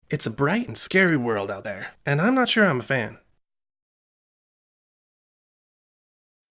It's a bright and scary world out there, and I'm not sure I'm a fan.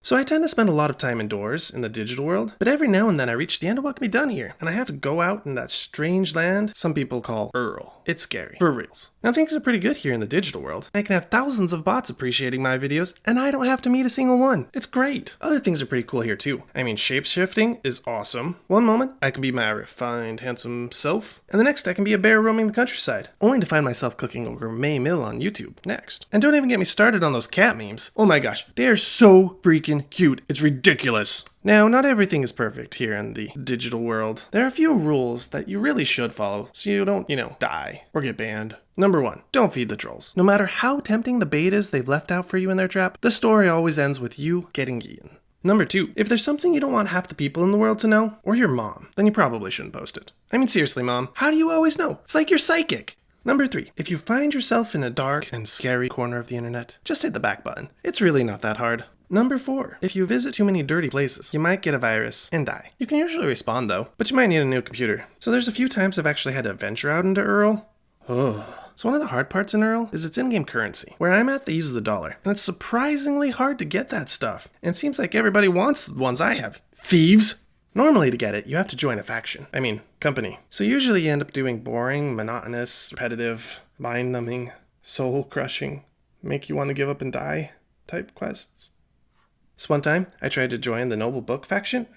So I tend to spend a lot of time indoors in the digital world, but every now and then I reach the end of what can be done here, and I have to go out in that strange land some people call IRL. It's scary. For reals. Now things are pretty good here in the digital world. I can have thousands of bots appreciating my videos, and I don't have to meet a single one. It's great. Other things are pretty cool here too. I mean, shape-shifting is awesome. One moment, I can be my refined, handsome self, and the next I can be a bear roaming the countryside, only to find myself cooking a gourmet meal on YouTube next. And don't even get me started on those cat memes. Oh my gosh, they are so freaking cute. It's ridiculous. Now, not everything is perfect here in the digital world. There are a few rules that you really should follow so you don't, die or get banned. Number 1, don't feed the trolls. No matter how tempting the bait is they've left out for you in their trap, the story always ends with you getting eaten. Number 2, if there's something you don't want half the people in the world to know, or your mom, then you probably shouldn't post it. I mean, seriously, Mom, how do you always know? It's like you're psychic. Number 3, if you find yourself in a dark and scary corner of the internet, just hit the back button. It's really not that hard. Number 4, if you visit too many dirty places, you might get a virus and die. You can usually respawn though, but you might need a new computer. So there's a few times I've actually had to venture out into IRL. So one of the hard parts in IRL is its in-game currency. Where I'm at, they use the dollar, and it's surprisingly hard to get that stuff. And it seems like everybody wants the ones I have. Thieves! Normally to get it, you have to join a faction. I mean, company. So usually you end up doing boring, monotonous, repetitive, mind-numbing, soul-crushing, make you want to give up and die type quests. This one time, I tried to join the Noble Book faction,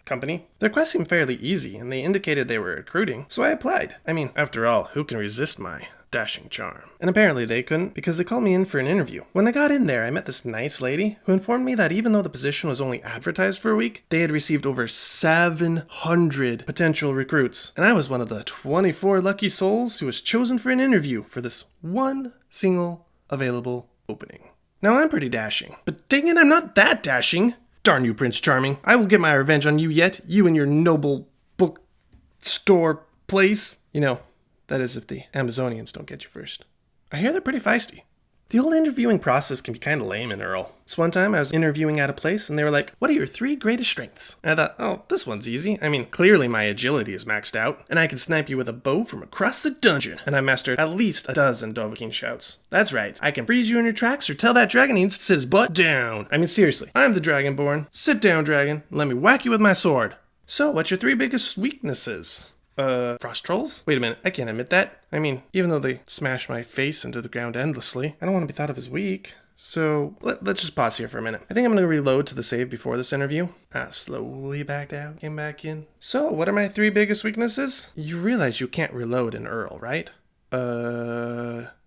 company. Their quests seemed fairly easy, and they indicated they were recruiting, so I applied. I mean, after all, who can resist my dashing charm? And apparently they couldn't, because they called me in for an interview. When I got in there, I met this nice lady who informed me that even though the position was only advertised for a week, they had received over 700 potential recruits. And I was one of the 24 lucky souls who was chosen for an interview for this one single available opening. Now I'm pretty dashing, but dang it, I'm not that dashing. Darn you, Prince Charming. I will get my revenge on you yet, you and your noble bookstore place. That is if the Amazonians don't get you first. I hear they're pretty feisty. The old interviewing process can be kind of lame in IRL. So one time I was interviewing at a place and they were like, what are your 3 greatest strengths? And I thought, oh, this one's easy. I mean, clearly my agility is maxed out, and I can snipe you with a bow from across the dungeon. And I mastered at least a dozen Dovahkiin shouts. That's right, I can freeze you in your tracks or tell that dragon he needs to sit his butt down. I mean, seriously, I'm the Dragonborn. Sit down, dragon, and let me whack you with my sword. So, what's your 3 biggest weaknesses? Frost trolls? Wait a minute, I can't admit that. I mean, even though they smash my face into the ground endlessly, I don't want to be thought of as weak. So, let's just pause here for a minute. I think I'm going to reload to the save before this interview. Slowly backed out, came back in. So, what are my 3 biggest weaknesses? You realize you can't reload in IRL, right?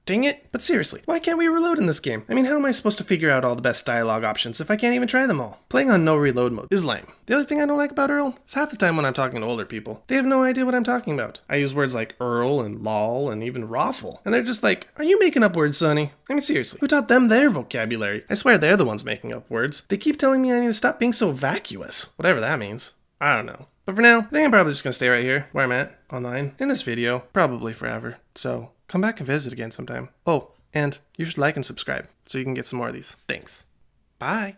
Dang it! But seriously, why can't we reload in this game? I mean, how am I supposed to figure out all the best dialogue options if I can't even try them all? Playing on no reload mode is lame. The other thing I don't like about IRL is half the time when I'm talking to older people, they have no idea what I'm talking about. I use words like IRL and lol and even raffle, and they're just like, are you making up words, sonny? I mean, seriously, who taught them their vocabulary? I swear they're the ones making up words. They keep telling me I need to stop being so vacuous, whatever that means. I don't know. But for now, I think I'm probably just gonna stay right here, where I'm at, online, in this video, probably forever. So, come back and visit again sometime. Oh, and you should like and subscribe so you can get some more of these. Thanks. Bye.